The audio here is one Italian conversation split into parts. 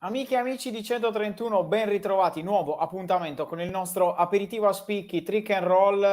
Amiche e amici di 131, ben ritrovati, nuovo appuntamento con il nostro aperitivo a spicchi, trick and roll,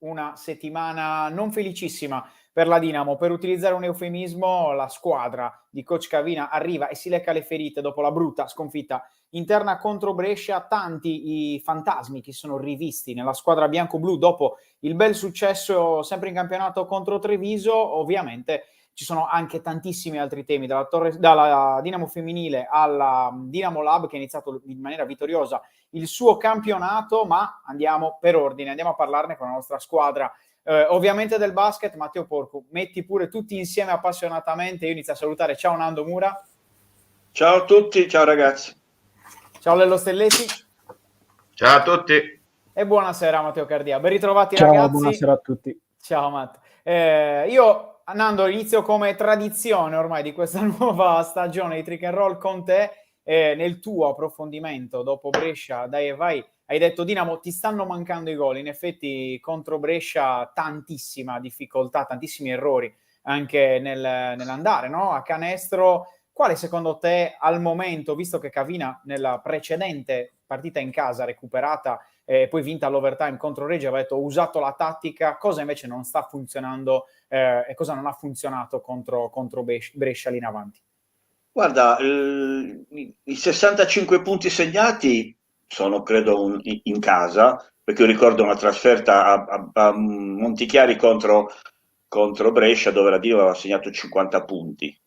una settimana non felicissima per la Dinamo. Per utilizzare un eufemismo, la squadra di Coach Cavina arriva e si lecca le ferite dopo la brutta sconfitta interna contro Brescia. Tanti i fantasmi che sono rivisti nella squadra bianco-blu dopo il bel successo sempre in campionato contro Treviso. Ovviamente ci sono anche tantissimi altri temi, dalla Dinamo femminile alla Dinamo Lab, che ha iniziato in maniera vittoriosa il suo campionato, ma andiamo per ordine, andiamo a parlarne con la nostra squadra. Ovviamente del basket. Matteo Porco, metti pure tutti insieme appassionatamente. Io inizio a salutare. Ciao Nando Mura. Ciao a tutti, ciao ragazzi. Ciao Lello Stelletti. Ciao a tutti. E buonasera Matteo Cardia. Ben ritrovati ciao, ragazzi. Buonasera a tutti. Ciao Matt. Io Nando, inizio come tradizione ormai di questa nuova stagione di Trick and Roll con te. Nel tuo approfondimento dopo Brescia, dai e vai, hai detto Dinamo ti stanno mancando i gol. In effetti contro Brescia tantissima difficoltà, tantissimi errori anche nell'andare, no? A canestro. Quale secondo te al momento, visto che Cavina nella precedente partita in casa recuperata poi vinta all'overtime contro Reggio, aveva detto ho usato la tattica, cosa invece non sta funzionando e cosa non ha funzionato contro Brescia lì in avanti? Guarda, i 65 punti segnati sono credo in casa, perché io ricordo una trasferta a Montichiari contro Brescia dove la Dio aveva segnato 50 punti,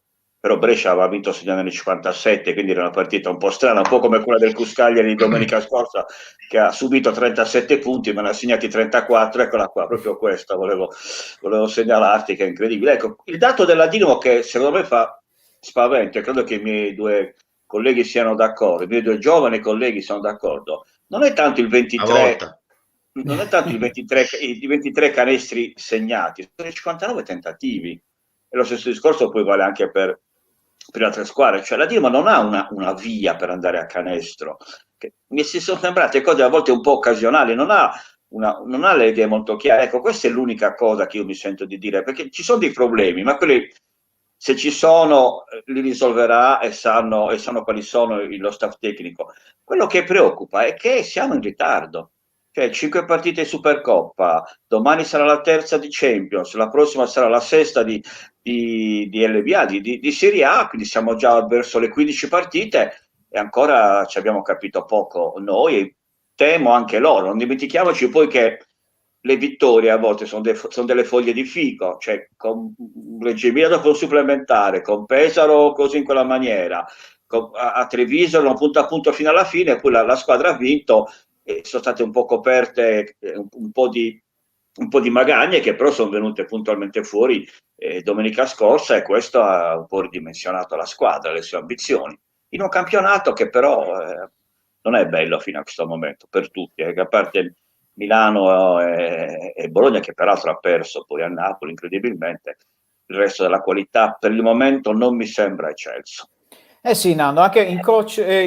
però Brescia aveva vinto segnando 57, quindi era una partita un po' strana, un po' come quella del Cuscagliari di domenica scorsa che ha subito 37 punti ma ne ha segnati 34. Eccola qua, proprio questa volevo segnalarti, che è incredibile. Ecco, il dato della Dinamo che secondo me fa spavento, e credo che i miei due colleghi siano d'accordo, i miei due giovani colleghi sono d'accordo, non è tanto il 23, non è tanto i 23 canestri segnati, sono i 59 tentativi. E lo stesso discorso poi vale anche per altre squadre, cioè la Dinamo non ha una via per andare a canestro, che mi si sono sembrate cose a volte un po' occasionali, non ha le idee molto chiare. Ecco, questa è l'unica cosa che io mi sento di dire, perché ci sono dei problemi, ma quelli, se ci sono, li risolverà e sanno quali sono lo staff tecnico. Quello che preoccupa è che siamo in ritardo. Cioè, 5 partite di Supercoppa, domani sarà la terza di Champions, la prossima sarà la sesta di LBA, di Serie A, quindi siamo già verso le 15 partite e ancora ci abbiamo capito poco noi, e temo anche loro. Non dimentichiamoci poi che le vittorie a volte sono delle foglie di fico, cioè con Reggio Emilia dopo un supplementare, con Pesaro così in quella maniera, a Treviso non punto a punto fino alla fine, e poi la squadra ha vinto e sono state un po' coperte un po' di magagne che però sono venute puntualmente fuori domenica scorsa, e questo ha un po' ridimensionato la squadra, le sue ambizioni. In un campionato che però non è bello fino a questo momento per tutti, a parte Milano e Bologna, che peraltro ha perso poi a Napoli incredibilmente, il resto della qualità per il momento non mi sembra eccelso. Eh sì, Nando, anche il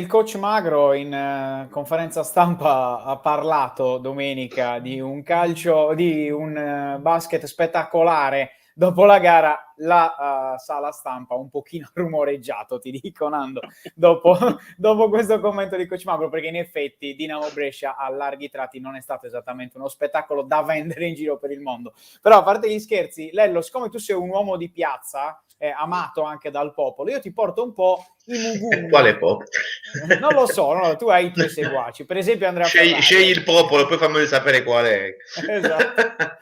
coach Magro in conferenza stampa ha parlato domenica di un calcio, di un basket spettacolare. Dopo la gara, la sala stampa un pochino rumoreggiato, ti dico Nando, dopo questo commento di coach Magro, perché in effetti Dinamo Brescia a larghi tratti non è stato esattamente uno spettacolo da vendere in giro per il mondo. Però a parte gli scherzi, Lello, siccome tu sei un uomo di piazza, amato anche dal popolo, io ti porto un po' i mugugni. Quale popolo? Non lo so, no, tu hai i tuoi seguaci, per esempio Andrea Ferrari. Scegli il popolo, poi fammi sapere qual è. Esatto.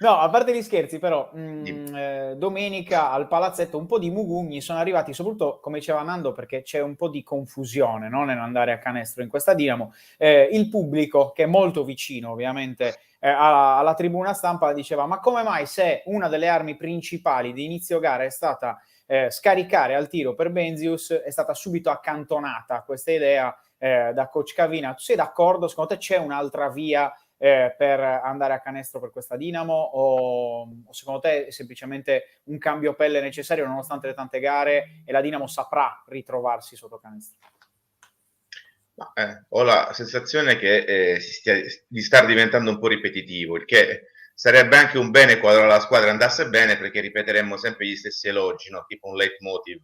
No, a parte gli scherzi, però, domenica al palazzetto un po' di mugugni sono arrivati, soprattutto, come diceva Nando, perché c'è un po' di confusione, no, nell'andare a canestro in questa Dinamo. Il pubblico, che è molto vicino, ovviamente, alla tribuna stampa, diceva: ma come mai, se una delle armi principali di inizio gara è stata scaricare al tiro per Benzius, è stata subito accantonata questa idea da coach Cavina? Tu sei d'accordo? Secondo te c'è un'altra via per andare a canestro per questa Dinamo, o secondo te è semplicemente un cambio pelle necessario nonostante le tante gare e la Dinamo saprà ritrovarsi sotto canestro? Ho la sensazione che di star diventando un po' ripetitivo, il che sarebbe anche un bene qualora la squadra andasse bene, perché ripeteremmo sempre gli stessi elogi, no? Tipo un leitmotiv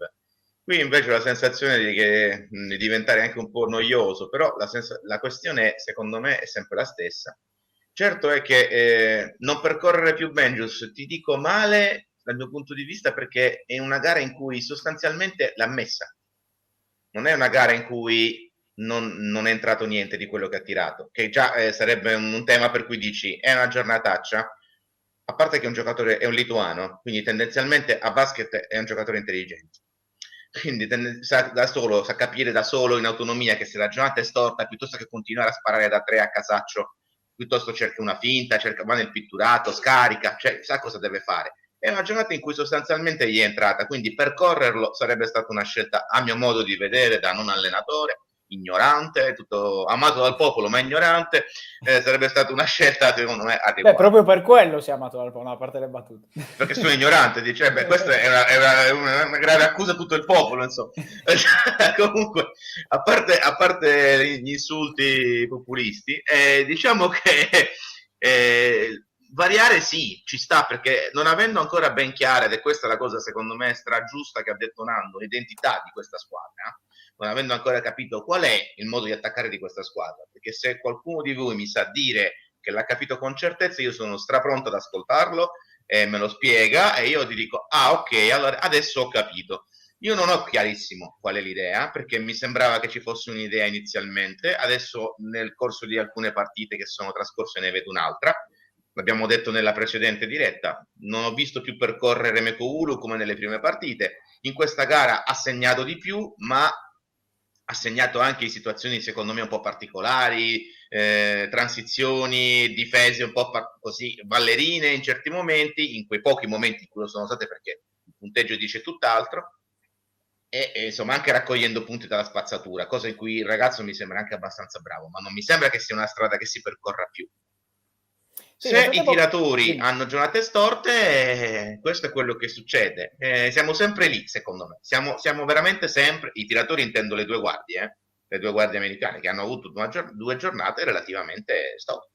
Qui invece ho la sensazione di diventare anche un po' noioso, però la questione secondo me è sempre la stessa. Certo è che non percorrere più Benjus, ti dico male dal mio punto di vista, perché è una gara in cui sostanzialmente l'ha messa. Non è una gara in cui non è entrato niente di quello che ha tirato, che già sarebbe un tema per cui dici è una giornataccia, a parte che un giocatore è un lituano, quindi tendenzialmente a basket è un giocatore intelligente. Quindi sa capire da solo in autonomia che se la giornata è storta, piuttosto che continuare a sparare da 3 a casaccio, piuttosto cerca una finta, va nel pitturato, scarica, cioè sa cosa deve fare. È una giornata in cui sostanzialmente gli è entrata, quindi percorrerlo sarebbe stata una scelta, a mio modo di vedere, da non allenatore, ignorante, tutto amato dal popolo ma ignorante, sarebbe stata una scelta secondo me adeguata. Proprio per quello si è amato dal popolo, a parte le battute. Perché sono ignorante, dice, questa è una grave accusa a tutto il popolo, insomma. Comunque, a parte gli insulti populisti, diciamo che variare sì, ci sta, perché non avendo ancora ben chiara, ed è questa la cosa secondo me stragiusta che ha detto Nando, l'identità di questa squadra, non avendo ancora capito qual è il modo di attaccare di questa squadra, perché se qualcuno di voi mi sa dire che l'ha capito con certezza, io sono strapronto ad ascoltarlo, me lo spiega e io ti dico, ah ok, allora adesso ho capito. Io non ho chiarissimo qual è l'idea, perché mi sembrava che ci fosse un'idea inizialmente, adesso nel corso di alcune partite che sono trascorse ne vedo un'altra, l'abbiamo detto nella precedente diretta, non ho visto più percorrere Mekoulu come nelle prime partite, in questa gara ha segnato di più, ma ha segnato anche in situazioni secondo me un po' particolari, transizioni, difese un po' così ballerine in certi momenti, in quei pochi momenti in cui lo sono state, perché il punteggio dice tutt'altro, e insomma anche raccogliendo punti dalla spazzatura, cosa in cui il ragazzo mi sembra anche abbastanza bravo, ma non mi sembra che sia una strada che si percorra più. Sì, nel Se i frattempo... tiratori Dimmi. hanno giornate storte, questo è quello che succede. Siamo sempre lì, secondo me. Siamo veramente sempre, i tiratori intendo le due guardie americane, che hanno avuto due giornate relativamente storte.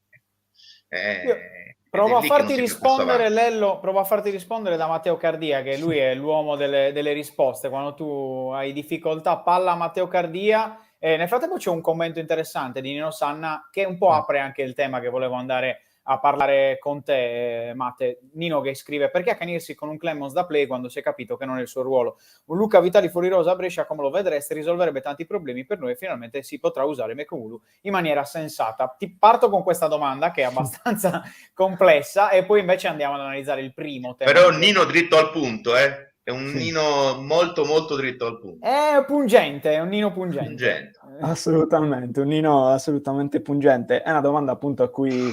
Io Ed è provo a lì che non farti si è più passo rispondere, avanti. Lello, provo a farti rispondere da Matteo Cardia, che lui è l'uomo delle risposte. Quando tu hai difficoltà, palla a Matteo Cardia. Nel frattempo c'è un commento interessante di Nino Sanna che un po' apre anche il tema che volevo andare a parlare con te, Matte. Nino che scrive: perché accanirsi con un Clemons da play quando si è capito che non è il suo ruolo? Un Luca Vitali fuori rosa a Brescia, come lo vedreste, risolverebbe tanti problemi per noi e finalmente si potrà usare Mekoulu in maniera sensata. Ti parto con questa domanda che è abbastanza complessa e poi invece andiamo ad analizzare il primo tema. Però Nino dritto al punto, è un Nino molto molto dritto al punto. È pungente, è un Nino pungente. Assolutamente, un Nino assolutamente pungente. È una domanda appunto a cui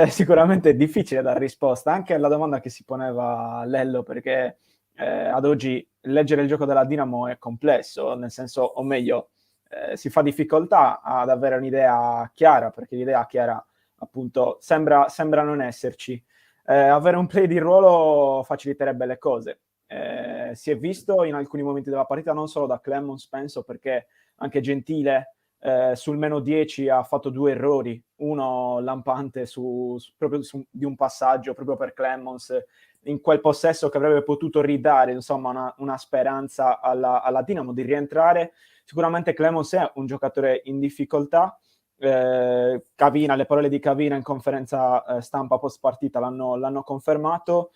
sicuramente è difficile dare risposta, anche alla domanda che si poneva Lello, perché ad oggi leggere il gioco della Dinamo è complesso, nel senso, o meglio, si fa difficoltà ad avere un'idea chiara, perché l'idea chiara appunto sembra non esserci. Avere un play di ruolo faciliterebbe le cose. Si è visto in alcuni momenti della partita, non solo da Clemons, penso, perché anche Gentile sul meno 10 ha fatto 2 errori, uno lampante proprio di un passaggio proprio per Clemons, in quel possesso che avrebbe potuto ridare insomma una speranza alla Dinamo di rientrare. Sicuramente Clemons è un giocatore in difficoltà. Cavina, le parole di Cavina in conferenza stampa post partita l'hanno confermato.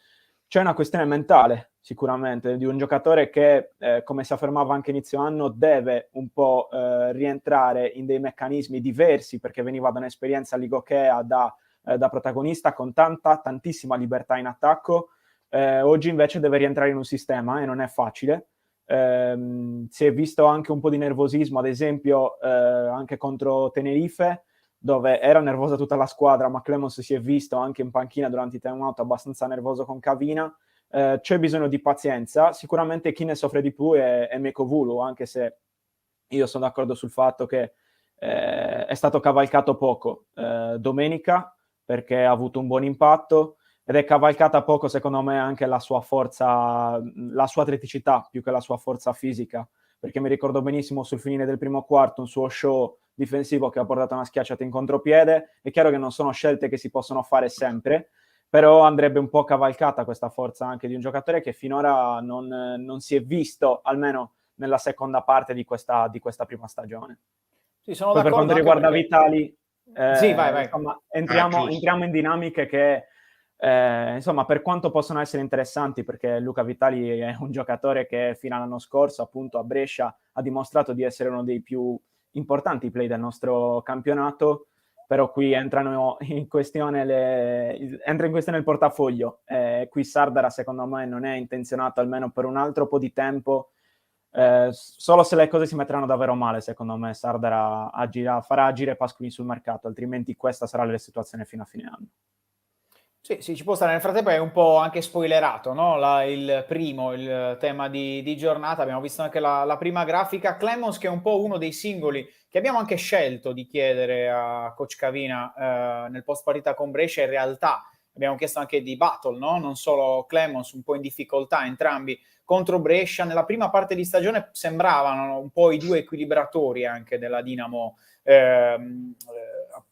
C'è una questione mentale sicuramente di un giocatore che, come si affermava anche inizio anno, deve un po' rientrare in dei meccanismi diversi, perché veniva da un'esperienza ligokea da protagonista con tantissima libertà in attacco. Oggi invece deve rientrare in un sistema e non è facile. Si è visto anche un po' di nervosismo, ad esempio anche contro Tenerife, dove era nervosa tutta la squadra, ma Clemons si è visto anche in panchina durante i time-out abbastanza nervoso con Cavina. C'è bisogno di pazienza. Sicuramente chi ne soffre di più è Mekoulu, anche se io sono d'accordo sul fatto che è stato cavalcato poco domenica, perché ha avuto un buon impatto, ed è cavalcata poco secondo me anche la sua forza, la sua atleticità più che la sua forza fisica, perché mi ricordo benissimo sul finire del primo quarto un suo show difensivo che ha portato una schiacciata in contropiede. È chiaro che non sono scelte che si possono fare sempre, però andrebbe un po' cavalcata questa forza anche di un giocatore che finora non si è visto, almeno nella seconda parte di questa prima stagione. Sì, sono Poi per quanto riguarda perché... Vitali, Sì, vai. insomma, entriamo in dinamiche che, insomma, per quanto possono essere interessanti, perché Luca Vitali è un giocatore che fino all'anno scorso, appunto, a Brescia ha dimostrato di essere uno dei più importanti play del nostro campionato, però qui entra in questione il portafoglio. Qui Sardara, secondo me, non è intenzionato, almeno per un altro po' di tempo. Solo se le cose si metteranno davvero male, secondo me, Sardara farà agire Pasquini sul mercato, altrimenti questa sarà la situazione fino a fine anno. Sì, ci può stare. Nel frattempo è un po' anche spoilerato, no? Il tema di giornata. Abbiamo visto anche la prima grafica. Clemons, che è un po' uno dei singoli che abbiamo anche scelto di chiedere a Coach Cavina nel post partita con Brescia. In realtà abbiamo chiesto anche di battle, no? Non solo Clemons, un po' in difficoltà entrambi contro Brescia. Nella prima parte di stagione sembravano un po' i due equilibratori anche della Dinamo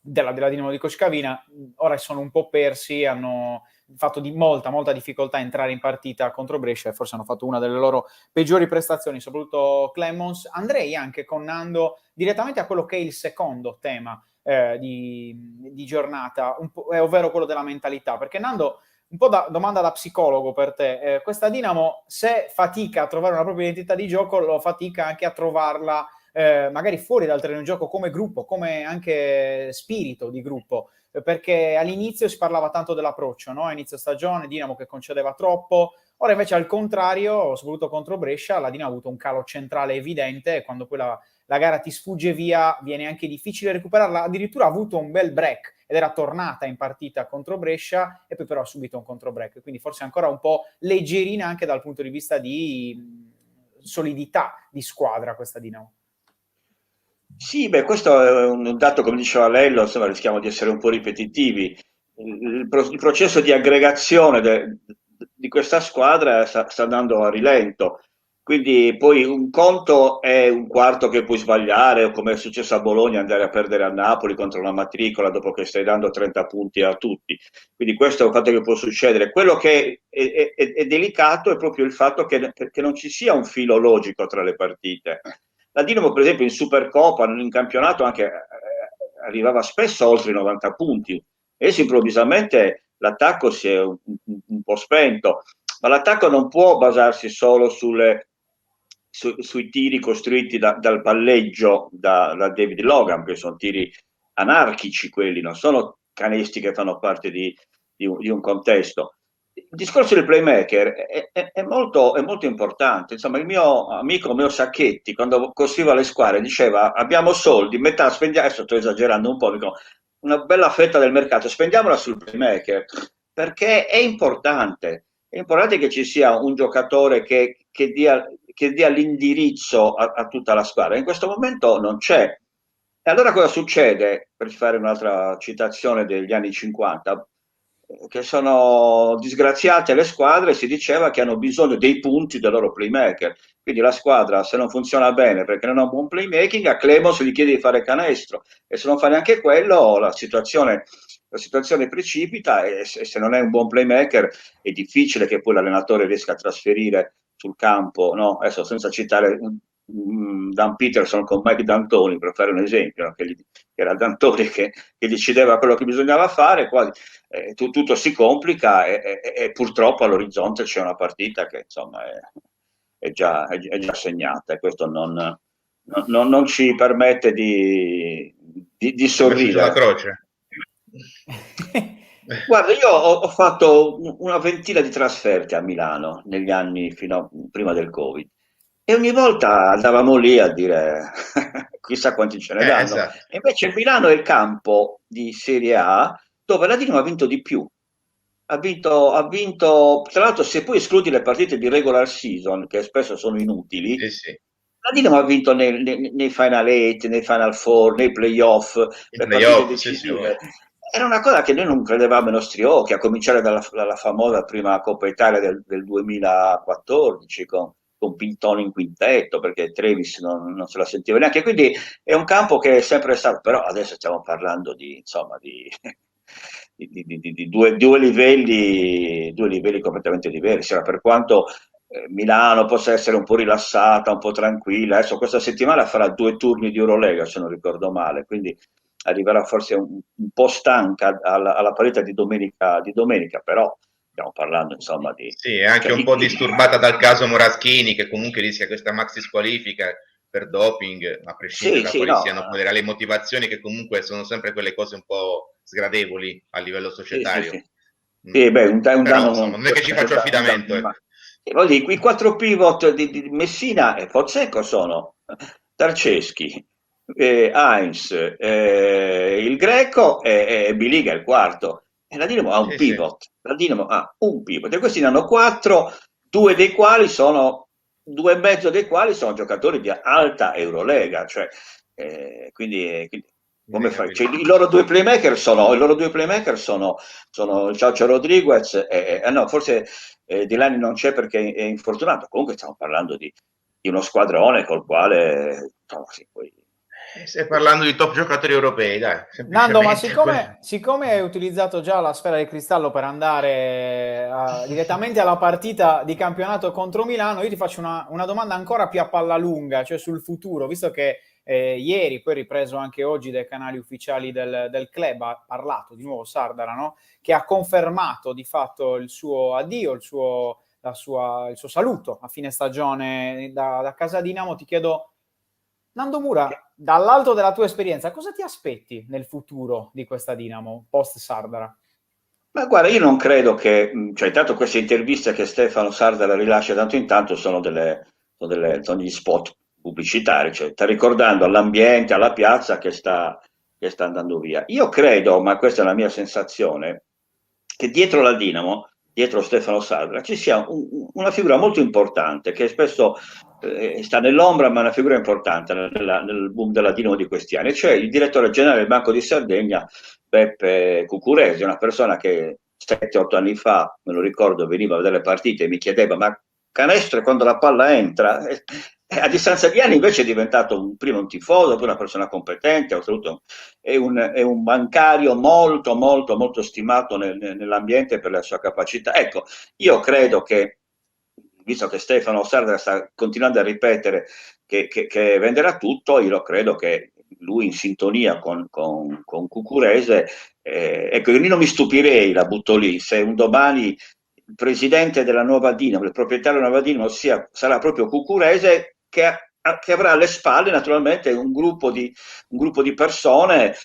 della Dinamo di Coach Cavina. Ora sono un po' persi, hanno fatto di molta difficoltà a entrare in partita contro Brescia e forse hanno fatto una delle loro peggiori prestazioni, soprattutto Clemons. Andrei anche con Nando direttamente a quello che è il secondo tema di giornata, ovvero quello della mentalità, perché Nando, un po' domanda da psicologo per te, questa Dinamo, se fatica a trovare una propria identità di gioco, lo fatica anche a trovarla magari fuori dal terreno di gioco, come gruppo, come anche spirito di gruppo, perché all'inizio si parlava tanto dell'approccio, no? A inizio stagione Dinamo che concedeva troppo, ora invece al contrario, soprattutto contro Brescia, la Dinamo ha avuto un calo centrale evidente e quando poi la gara ti sfugge via viene anche difficile recuperarla. Addirittura ha avuto un bel break ed era tornata in partita contro Brescia e poi però ha subito un controbreak, quindi forse ancora un po' leggerina anche dal punto di vista di solidità di squadra questa Dinamo. Sì, beh, questo è un dato, come diceva Lello, insomma, rischiamo di essere un po' ripetitivi. Il processo di aggregazione di questa squadra sta andando a rilento. Quindi poi un conto è un quarto che puoi sbagliare, o come è successo a Bologna, andare a perdere a Napoli contro una matricola dopo che stai dando 30 punti a tutti. Quindi questo è un fatto che può succedere. Quello che è delicato è proprio il fatto che non ci sia un filo logico tra le partite. La Dinamo, per esempio, in Supercoppa, in campionato, anche arrivava spesso oltre i 90 punti. E adesso improvvisamente l'attacco si è un po' spento, ma l'attacco non può basarsi solo sui tiri costruiti dal palleggio da David Logan, che sono tiri anarchici quelli, non sono canestri che fanno parte di un contesto. Il discorso del playmaker è molto importante. Insomma, il mio amico Meo Sacchetti, quando costruiva le squadre, diceva: abbiamo soldi, metà spendiamo, adesso sto esagerando un po', dico, una bella fetta del mercato, spendiamola sul playmaker, perché è importante. È importante che ci sia un giocatore che dia l'indirizzo a tutta la squadra. In questo momento non c'è. E allora cosa succede? Per fare un'altra citazione degli anni 50, che sono disgraziate le squadre, si diceva che hanno bisogno dei punti del loro playmaker. Quindi la squadra, se non funziona bene perché non ha un buon playmaking, a Clemons gli chiede di fare canestro, e se non fa neanche quello la situazione precipita, e se non è un buon playmaker è difficile che poi l'allenatore riesca a trasferire sul campo, no? Adesso senza citare Dan Peterson con Mike D'Antoni, per fare un esempio, no? Che era D'Antoni che decideva quello che bisognava fare, quasi tutto si complica e purtroppo all'orizzonte c'è una partita che insomma è già segnata, e questo non ci permette di sorridere. La croce. Guarda, io ho fatto una ventina di trasferte a Milano negli anni prima del Covid, e ogni volta andavamo lì a dire chissà quanti ce ne danno. Esatto. E invece Milano è il campo di Serie A dove la Dinamo ha vinto di più. Ha vinto, tra l'altro, se poi escludi le partite di regular season, che spesso sono inutili, Sì. la Dinamo ha vinto nei Final 8, nei Final 4, nei playoff, le partite decisive. Sì. Era una cosa che noi non credevamo ai nostri occhi, a cominciare dalla famosa prima Coppa Italia del 2014, con Pintoni in quintetto, perché Trevis non se la sentiva neanche. Quindi è un campo che è sempre stato, però adesso stiamo parlando di due livelli completamente diversi. Per quanto Milano possa essere un po' rilassata, un po' tranquilla. Adesso questa settimana farà 2 turni di Eurolega, se non ricordo male, quindi arriverà forse un po' stanca alla partita di domenica, però stiamo parlando insomma di... Sì, è anche cioè, un po' disturbata dal caso Moraschini, che comunque rischia questa maxi squalifica per doping, a prescindere sì, da sì, quali no, siano poi le reali motivazioni, che comunque sono sempre quelle cose un po' sgradevoli a livello sì, sì, societario. sì. Sì, beh, un Però, danno insomma, non è che ci faccio un danno affidamento. immane. E voglio dire, i 4 pivot di Messina e Pozzecco sono Tarceschi, Heinz, il Greco e Biliga il quarto. E la Dinamo ha un Sì, sì. pivot, la Dinamo ha un pivot, e questi ne hanno 4, 2 e mezzo dei quali sono giocatori di alta Eurolega, cioè, quindi come Quindi, fai? capito. Cioè, i loro due playmaker sono il Ciao Rodriguez, no, forse Dilani non c'è perché è infortunato, comunque stiamo parlando di uno squadrone col quale, insomma, sì, Stai parlando di top giocatori europei, dai, Nando, ma semplicemente. siccome hai utilizzato già la sfera di cristallo per andare direttamente alla partita di campionato contro Milano, io ti faccio una domanda ancora più a palla lunga, cioè sul futuro, visto che ieri, poi ripreso anche oggi dai canali ufficiali del club, ha parlato di nuovo Sardara, no? Che ha confermato di fatto il suo addio, il suo saluto a fine stagione da casa Dinamo. Ti chiedo, Nando Mura, dall'alto della tua esperienza, cosa ti aspetti nel futuro di questa Dinamo post Sardara? Ma guarda, io non credo che, cioè, intanto queste interviste che Stefano Sardara rilascia tanto in tanto sono degli spot pubblicitari, cioè sta ricordando all'ambiente, alla piazza che sta andando via. Io credo, ma questa è la mia sensazione, che dietro la Dinamo, dietro Stefano Sardara, ci sia una figura molto importante che spesso sta nell'ombra, ma è una figura importante nel boom della Dinamo di questi anni, cioè il direttore generale del Banco di Sardegna, Beppe Cucuresi, una persona che 7-8 anni fa, me lo ricordo, veniva a vedere le partite e mi chiedeva ma Canestro quando la palla entra? A distanza di anni invece è diventato prima un tifoso, poi una persona competente, è un bancario molto, molto, molto stimato nell'ambiente per la sua capacità. Ecco, io credo che, visto che Stefano Sardar sta continuando a ripetere che venderà tutto, io credo che lui in sintonia con Cucurese, ecco, io non mi stupirei, la butto lì, se un domani il presidente della nuova Dinamo, il proprietario della nuova Dinamo sarà proprio Cucurese che avrà alle spalle naturalmente un gruppo di persone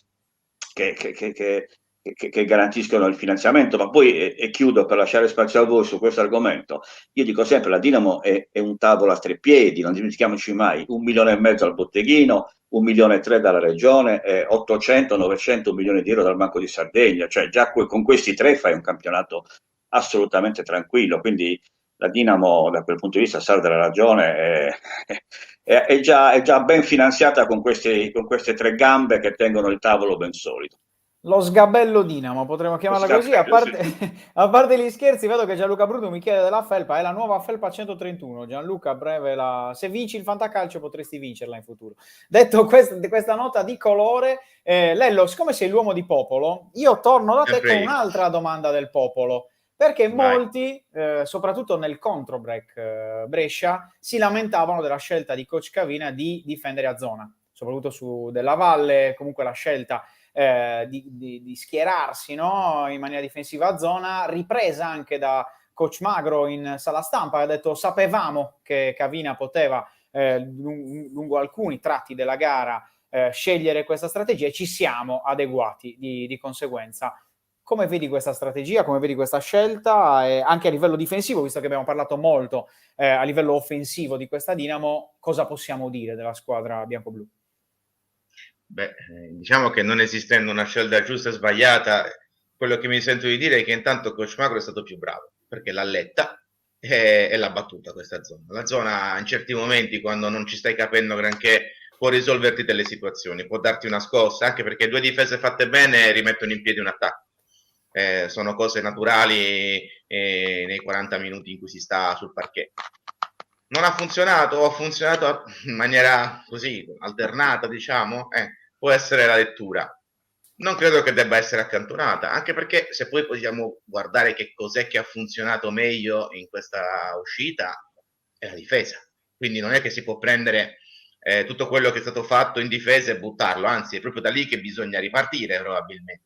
che garantiscono il finanziamento, ma poi, e chiudo per lasciare spazio a voi su questo argomento, io dico sempre la Dinamo è un tavolo a 3 piedi, non dimentichiamoci mai, 1,5 milioni al botteghino, 1,3 milioni dalla regione, 800-900 milioni di euro dal Banco di Sardegna, cioè già con questi 3 fai un campionato assolutamente tranquillo, quindi la Dinamo da quel punto di vista, Sardar ha ragione, è già ben finanziata con queste 3 gambe che tengono il tavolo ben solido. Lo sgabello Dinamo, potremmo Lo chiamarla così. sgabello, sì. A parte gli scherzi, vedo che Gianluca Bruno mi chiede della felpa, è la nuova felpa 131. Gianluca, a breve, se vinci il fantacalcio potresti vincerla in futuro. Detto questa nota di colore, Lello, siccome sei l'uomo di popolo, io torno da te Sempre con io. un'altra domanda del popolo. Perché Vai. molti, soprattutto nel contro-break Brescia, si lamentavano della scelta di Coach Cavina di difendere a zona, soprattutto su Della Valle, comunque la scelta di schierarsi, no? In maniera difensiva a zona, ripresa anche da Coach Magro in sala stampa, ha detto sapevamo che Cavina poteva lungo alcuni tratti della gara scegliere questa strategia e ci siamo adeguati di conseguenza. Come vedi questa strategia, come vedi questa scelta, anche a livello difensivo, visto che abbiamo parlato molto a livello offensivo di questa Dinamo, cosa possiamo dire della squadra bianco-blu? Beh, diciamo che non esistendo una scelta giusta e sbagliata, quello che mi sento di dire è che intanto Coach Magro è stato più bravo, perché l'ha letta e l'ha battuta questa zona. La zona in certi momenti, quando non ci stai capendo granché, può risolverti delle situazioni, può darti una scossa, anche perché 2 difese fatte bene rimettono in piedi un attacco. Sono cose naturali nei 40 minuti in cui si sta sul parquet. Non ha funzionato o ha funzionato in maniera così alternata, diciamo, può essere la lettura. Non credo che debba essere accantonata, anche perché se poi possiamo guardare che cos'è che ha funzionato meglio in questa uscita, è la difesa. Quindi non è che si può prendere tutto quello che è stato fatto in difesa e buttarlo, anzi è proprio da lì che bisogna ripartire probabilmente.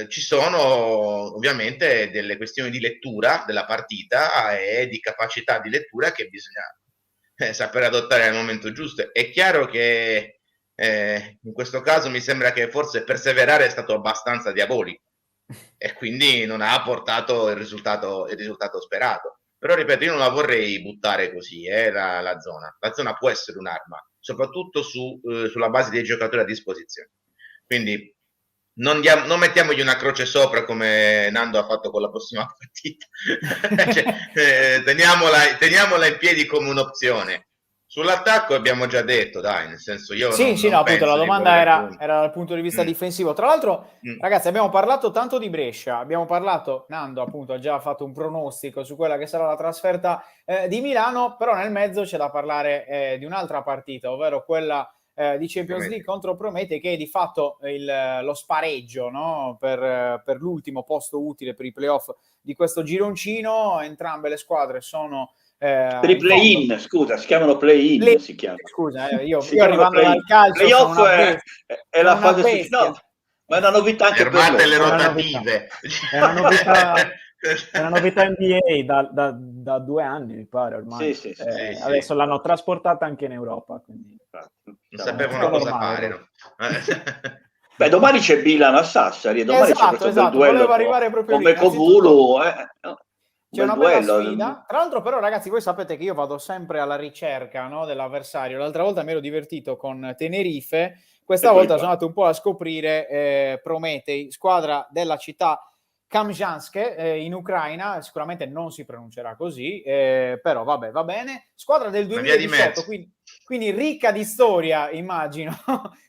Ci sono ovviamente delle questioni di lettura della partita e di capacità di lettura che bisogna saper adottare al momento giusto. È chiaro che in questo caso mi sembra che forse perseverare è stato abbastanza diabolico e quindi non ha portato il risultato sperato. Però ripeto, io non la vorrei buttare così, la zona. La zona può essere un'arma, soprattutto sulla base dei giocatori a disposizione. Quindi non mettiamogli una croce sopra come Nando ha fatto con la prossima partita. Cioè, teniamola in piedi come un'opzione. Sull'attacco abbiamo già detto, dai, nel senso io Sì, non, sì, non no, appunto, la penso di domanda volere era dal punto di vista Mm. difensivo. Tra l'altro, Mm. ragazzi, abbiamo parlato tanto di Brescia, abbiamo parlato, Nando appunto ha già fatto un pronostico su quella che sarà la trasferta di Milano, però nel mezzo c'è da parlare di un'altra partita, ovvero quella di Champions League contro Prometei, che è di fatto lo spareggio, no? per l'ultimo posto utile per i playoff di questo gironcino. Entrambe le squadre sono Per i play-in, scusa, si chiamano play-in, si chiamano. Scusa, io chiamano arrivando play-in. dal calcio Playoff sono una bestia. è la Sono una fase bestia. no, ma è una novità anche Fermate per le loro. rotative. È una novità NBA da 2 anni, mi pare ormai. Sì. Adesso l'hanno trasportata anche in Europa. Quindi, Non Diciamo, sapevano cosa normale, fare. No? Beh, domani c'è Milano a Sassari e domani c'è questo bel duello volevo arrivare proprio con lì. Mecovulu. C'è Bel una bella duello. sfida. Tra l'altro, però, ragazzi, voi sapete che io vado sempre alla ricerca, no, dell'avversario. L'altra volta mi ero divertito con Tenerife, questa volta sono andato un po' a scoprire Prometei, squadra della città Kamjansk in Ucraina. Sicuramente non si pronuncerà così, però vabbè, va bene. Squadra del Una via di 2018, mezzo. quindi ricca di storia, immagino,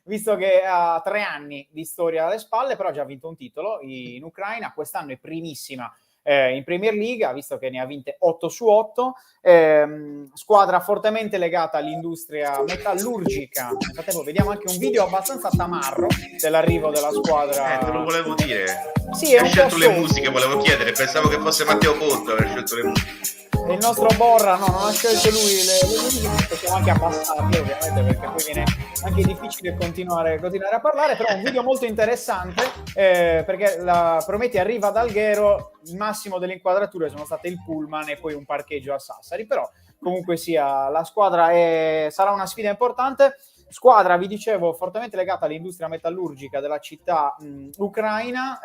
visto che ha 3 anni di storia alle spalle, però ha già vinto un titolo in Ucraina. Quest'anno è primissima in Premier League, visto che ne ha vinte 8 su 8, squadra fortemente legata all'industria metallurgica. Nel frattempo vediamo anche un video abbastanza tamarro dell'arrivo della squadra. Te lo volevo dire. Sì, è Hai un scelto po' le sotto. musiche, volevo chiedere, pensavo che fosse Matteo Porto aver scelto le musiche. Il nostro Borra non ha scelto lui le musiche, possiamo anche abbassarle ovviamente, perché poi viene anche difficile continuare a parlare, però è un video molto interessante perché la Prometei arriva ad Alghero, il massimo delle inquadrature sono state il pullman e poi un parcheggio a Sassari, però comunque sia la squadra sarà una sfida importante. Squadra, vi dicevo, fortemente legata all'industria metallurgica della città ucraina.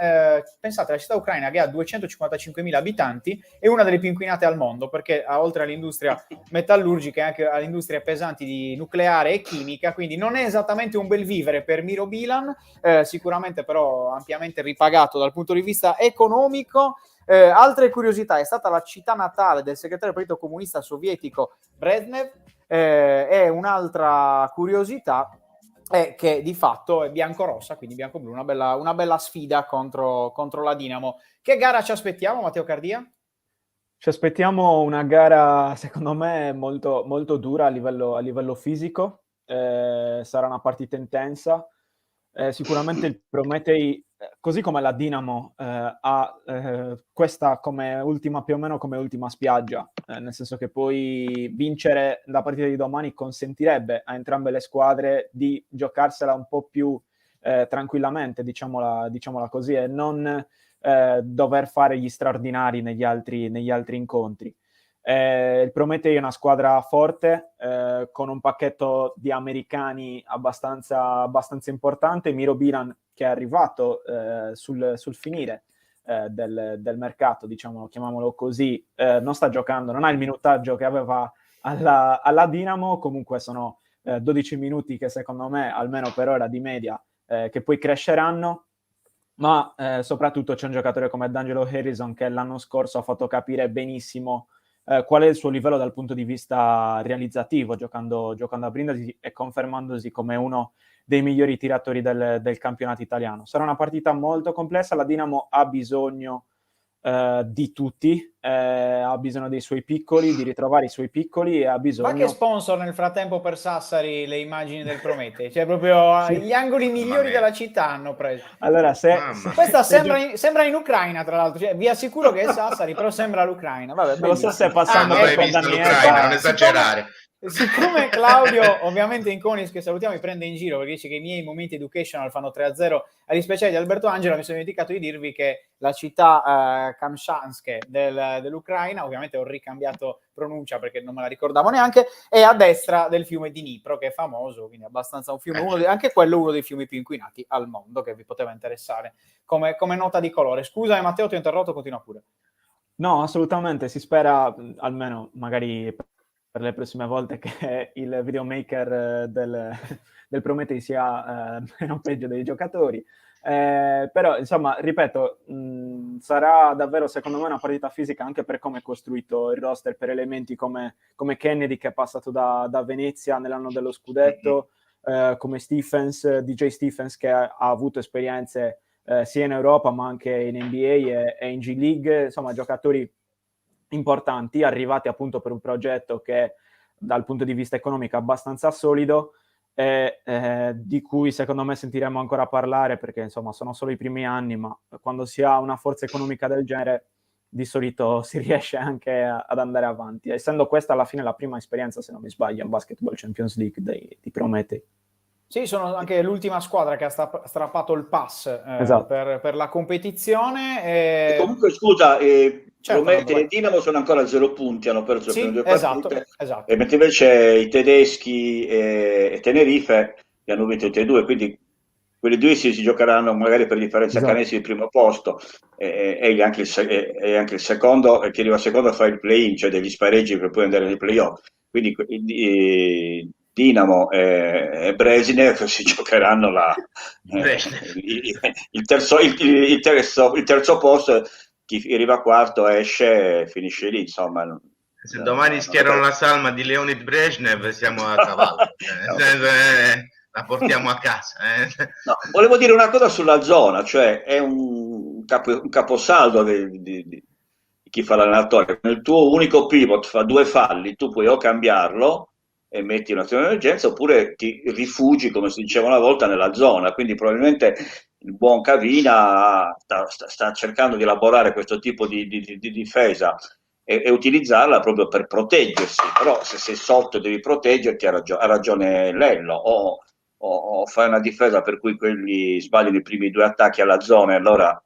Pensate, la città ucraina che ha 255.000 abitanti è una delle più inquinate al mondo, perché oltre all'industria metallurgica e anche alle industrie pesanti di nucleare e chimica, quindi non è esattamente un bel vivere per Miro Bilan, sicuramente però ampiamente ripagato dal punto di vista economico. Altre curiosità: è stata la città natale del segretario del Partito Comunista Sovietico Brezhnev. E un'altra curiosità è che di fatto è bianco-rossa, quindi bianco-blu, una bella sfida contro la Dinamo. Che gara ci aspettiamo, Matteo Cardia? ci aspettiamo una gara, secondo me, molto, molto dura a livello fisico. Sarà una partita intensa. Sicuramente il Prometei, così come la Dinamo, ha questa come ultima, più o meno come ultima spiaggia, nel senso che poi vincere la partita di domani consentirebbe a entrambe le squadre di giocarsela un po' più tranquillamente, diciamola così, e non dover fare gli straordinari negli altri incontri. Il Prometei è una squadra forte, con un pacchetto di americani abbastanza importante. Miro Bilan, che è arrivato sul finire del mercato, diciamo, chiamiamolo così, non sta giocando, non ha il minutaggio che aveva alla Dinamo. Comunque sono 12 minuti che secondo me, almeno per ora di media, che poi cresceranno. Ma soprattutto c'è un giocatore come D'Angelo Harrison che l'anno scorso ha fatto capire benissimo qual è il suo livello dal punto di vista realizzativo, giocando a Brindisi e confermandosi come uno dei migliori tiratori del campionato italiano. Sarà una partita molto complessa, la Dinamo ha bisogno di tutti, ha bisogno dei suoi piccoli, di ritrovare i suoi piccoli, e ha Ma che bisogno... sponsor nel frattempo per Sassari le immagini del Prometei? Cioè proprio Sì. gli angoli migliori mia. della città hanno preso. Allora, Mamma. Questa se sembra in Ucraina, tra l'altro. Cioè, vi assicuro che è Sassari, però sembra l'Ucraina. Vabbè, non lo so se è bellissimo. passando Non poi l'hai per vista Danny l'Ucraina, non Elba. esagerare. Siccome Claudio, ovviamente in Conis, che salutiamo, mi prende in giro perché dice che i miei momenti educational fanno 3-0 agli speciali di Alberto Angela, mi sono dimenticato di dirvi che la città Kamshansk dell'Ucraina, ovviamente ho ricambiato pronuncia perché non me la ricordavo neanche, è a destra del fiume Dnipro, che è famoso, quindi abbastanza un fiume, anche quello uno dei fiumi più inquinati al mondo, che vi poteva interessare come nota di colore. Scusa Matteo, ti ho interrotto, continua pure. No, assolutamente, si spera, almeno magari per le prossime volte, che il videomaker del Prometei sia meno peggio dei giocatori. Però, insomma, ripeto, sarà davvero, secondo me, una partita fisica anche per come è costruito il roster, per elementi come Kennedy, che è passato da Venezia nell'anno dello scudetto, come DJ Stephens, che ha avuto esperienze sia in Europa ma anche in NBA e in G League, insomma giocatori importanti, arrivati appunto per un progetto che dal punto di vista economico è abbastanza solido, e di cui secondo me sentiremo ancora parlare, perché insomma sono solo i primi anni, ma quando si ha una forza economica del genere di solito si riesce anche ad andare avanti, essendo questa alla fine la prima esperienza, se non mi sbaglio, in Basketball Champions League di Prometei. Sì, sono anche l'ultima squadra che ha strappato il pass Esatto. per la competizione. E comunque, scusa, Certo, Prometei vai. e Dinamo sono ancora a 0 punti, hanno perso le prime Sì, due partite, esatto. e mentre invece i tedeschi e Tenerife li hanno vinti tutti e due, quindi quelli due si giocheranno magari per differenza Esatto. canesi il primo posto, e anche il secondo, e chi arriva secondo fa il play-in, cioè degli spareggi per poi andare nei play-off. Quindi Dinamo e Brezhnev si giocheranno il terzo posto. Chi arriva quarto esce e finisce lì, insomma. Se domani schierano la salma di Leonid Brezhnev siamo a cavallo, la portiamo a casa. No, volevo dire una cosa sulla zona, cioè è un caposaldo di chi fa l'allenatore. Il tuo unico pivot fa due falli, tu puoi o cambiarlo e metti un'azione di emergenza, oppure ti rifugi, come si diceva una volta, nella zona. Quindi probabilmente il buon Cavina sta cercando di elaborare questo tipo di difesa e utilizzarla proprio per proteggersi. Però se sei sotto e devi proteggerti, ha ragione Lello, o fai una difesa per cui quelli sbagliano i primi due attacchi alla zona e allora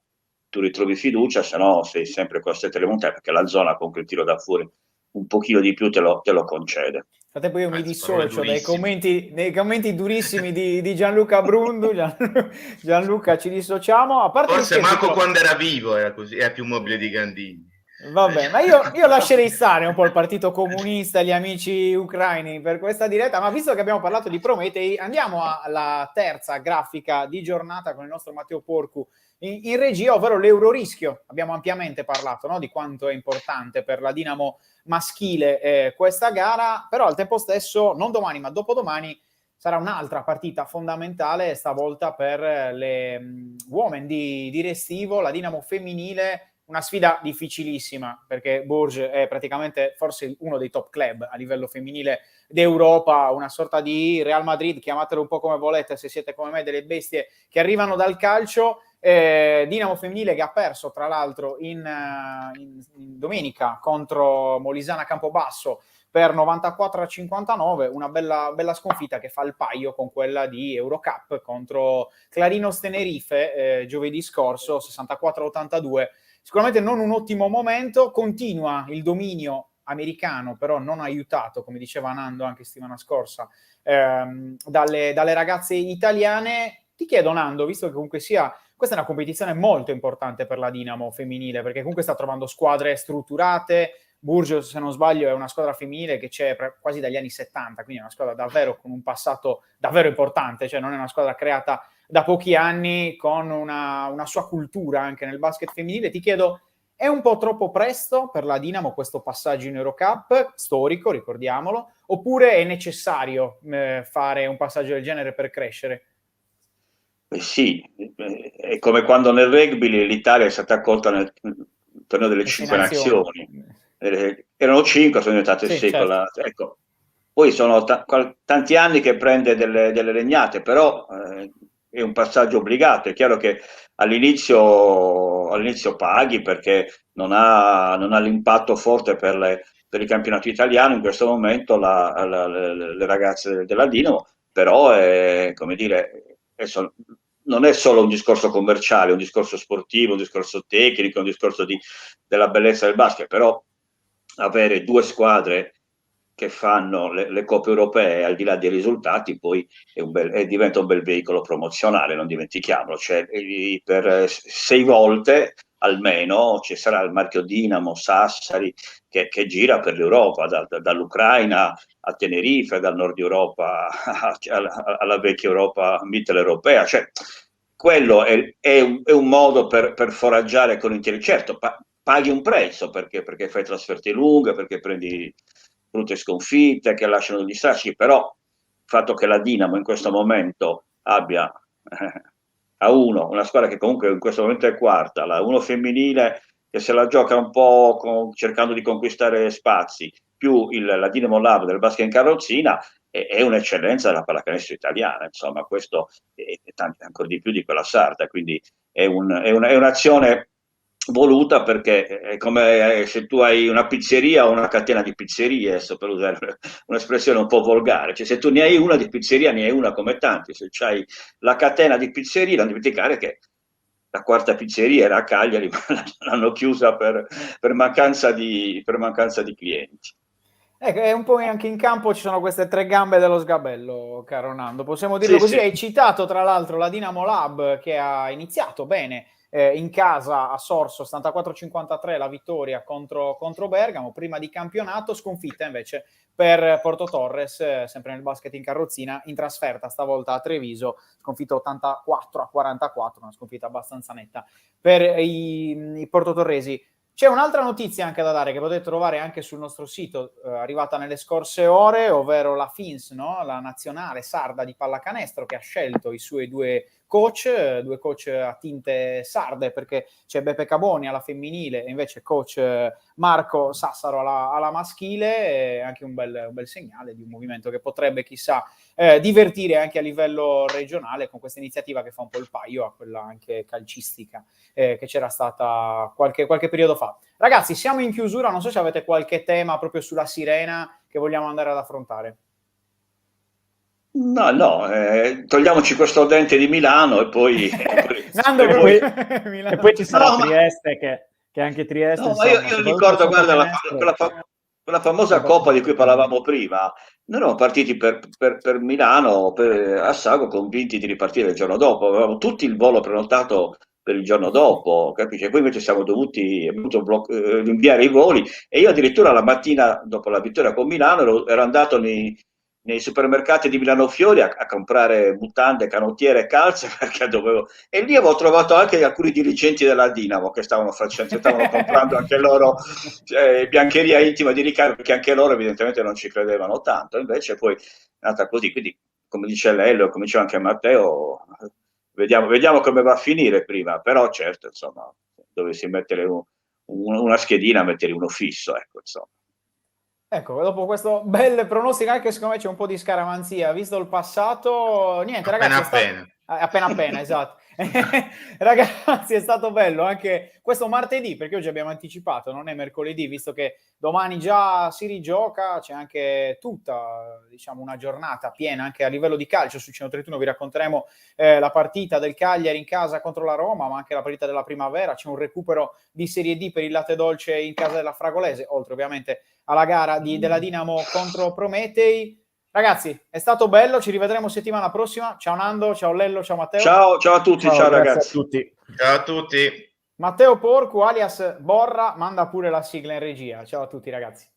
tu ritrovi fiducia, se no sei sempre costretto a remontare, perché la zona con quel tiro da fuori un pochino di più te lo concede. Frattempo io mi dissocio dai durissime. commenti durissimi di Gianluca Brundu. Gianluca, ci dissociamo. A parte gli Forse scherzi, Marco però, quando era vivo era così, era più mobile di Gandini. vabbè, ma io lascerei stare un po' il Partito Comunista, gli amici ucraini per questa diretta, ma visto che abbiamo parlato di Prometei, andiamo alla terza grafica di giornata con il nostro Matteo Porcu in regia, ovvero l'Eurorischio. Abbiamo ampiamente parlato, no, di quanto è importante per la Dinamo maschile questa gara, però al tempo stesso, non domani ma dopodomani, sarà un'altra partita fondamentale, stavolta per le women di Restivo, la Dinamo femminile. Una sfida difficilissima, perché Bourges è praticamente forse uno dei top club a livello femminile d'Europa, una sorta di Real Madrid, chiamatelo un po' come volete, se siete come me delle bestie che arrivano dal calcio. Dinamo femminile che ha perso tra l'altro in domenica contro Molisana Campobasso per 94-59, una bella sconfitta che fa il paio con quella di Eurocup contro Clarinos Tenerife giovedì scorso, 64-82. Sicuramente non un ottimo momento, continua il dominio americano, però non aiutato, come diceva Nando anche settimana scorsa, dalle ragazze italiane. Ti chiedo, Nando, visto che comunque sia, questa è una competizione molto importante per la Dinamo femminile, perché comunque sta trovando squadre strutturate. Bourges, se non sbaglio, è una squadra femminile che c'è quasi dagli anni 70, quindi è una squadra davvero con un passato davvero importante, cioè non è una squadra creata da pochi anni, con una sua cultura anche nel basket femminile. Ti chiedo, è un po' troppo presto per la Dinamo questo passaggio in Eurocup, storico, ricordiamolo, oppure è necessario fare un passaggio del genere per crescere? Sì, è come quando nel rugby l'Italia è stata accolta torneo delle 5 nazioni. Erano 5, sono diventate 6 con la... Ecco. Poi sono tanti anni che prende delle legnate, però è un passaggio obbligato. È chiaro che all'inizio paghi perché non ha l'impatto forte per il campionato italiano in questo momento le ragazze della Dinamo, però come dire, non è solo un discorso commerciale, è un discorso sportivo, un discorso tecnico, un discorso della bellezza del basket, però avere due squadre che fanno le coppe europee al di là dei risultati poi diventa un bel veicolo promozionale, non dimentichiamolo, cioè, per 6 volte almeno ci sarà il marchio Dinamo, Sassari che gira per l'Europa, dall'Ucraina a Tenerife, dal nord Europa alla vecchia Europa mitteleuropea, cioè quello è un modo per foraggiare con interi. Certo, paghi un prezzo perché fai trasferte lunghe, perché prendi brutte sconfitte che lasciano degli strascichi, però il fatto che la Dinamo in questo momento abbia a uno, una squadra che comunque in questo momento è quarta, la uno femminile che se la gioca un po' cercando di conquistare spazi, più la Dinamo Lab del basket in carrozzina, è un'eccellenza della pallacanestro italiana, insomma, questo è ancora di più di quella sarda, quindi è un'azione voluta perché è come se tu hai una pizzeria o una catena di pizzerie, adesso per usare un'espressione un po' volgare, cioè se tu ne hai una di pizzeria ne hai una come tanti, se hai la catena di pizzerie non dimenticare che la quarta pizzeria era a Cagliari, ma l'hanno chiusa per mancanza di clienti. Ecco, è un po' anche in campo ci sono queste 3 gambe dello sgabello, caro Nando, possiamo dirlo così. Hai citato tra l'altro la Dinamo Lab che ha iniziato bene in casa a Sorso, 74-53 la vittoria contro Bergamo, prima di campionato, sconfitta invece per Porto Torres, sempre nel basket in carrozzina, in trasferta stavolta a Treviso, sconfitta 84-44, una sconfitta abbastanza netta per i portotorresi. C'è un'altra notizia anche da dare che potete trovare anche sul nostro sito, arrivata nelle scorse ore, ovvero la FINS, no? La nazionale sarda di pallacanestro, che ha scelto i suoi due coach a tinte sarde, perché c'è Beppe Caboni alla femminile e invece coach Marco Sassaro alla maschile, anche un bel segnale di un movimento che potrebbe chissà divertire anche a livello regionale con questa iniziativa che fa un po' il paio a quella anche calcistica che c'era stata qualche periodo fa. Ragazzi, siamo in chiusura, non so se avete qualche tema proprio sulla sirena che vogliamo andare ad affrontare. No, togliamoci questo dente di Milano e poi... e poi ci sarà Trieste, che anche Trieste... No, ma io ricordo, guarda, quella famosa coppa di cui parlavamo prima, noi eravamo partiti per Milano, a Sago, convinti di ripartire il giorno dopo, avevamo tutti il volo prenotato per il giorno dopo, capisci? Poi invece siamo dovuti rinviare i voli e io addirittura la mattina dopo la vittoria con Milano ero andato nei supermercati di Milano Fiori a comprare mutande, canottiere e calze perché dovevo... E lì avevo trovato anche alcuni dirigenti della Dinamo che stavano comprando anche loro biancheria intima di ricambio, perché anche loro evidentemente non ci credevano tanto, invece poi è andata così, quindi come dice Lello, come diceva anche Matteo, vediamo come va a finire prima, però certo, insomma, dovessi mettere una schedina, mettere uno fisso, ecco, insomma. Ecco, dopo questo bel pronostico, anche secondo me c'è un po' di scaramanzia, visto il passato, niente ragazzi, appena, esatto. Ragazzi, è stato bello anche questo martedì, perché oggi abbiamo anticipato, non è mercoledì, visto che domani già si rigioca, c'è anche tutta, diciamo, una giornata piena anche a livello di calcio. Su Cino 31 vi racconteremo la partita del Cagliari in casa contro la Roma, ma anche la partita della primavera, c'è un recupero di Serie D per il Latte Dolce in casa della Fragolese, oltre ovviamente alla gara della Dinamo contro Prometei. Ragazzi, è stato bello, ci rivedremo settimana prossima. Ciao Nando, ciao Lello, ciao Matteo. Ciao a tutti, ciao ragazzi. A tutti. Ciao a tutti. Matteo Porcu, alias Borra, manda pure la sigla in regia. Ciao a tutti ragazzi.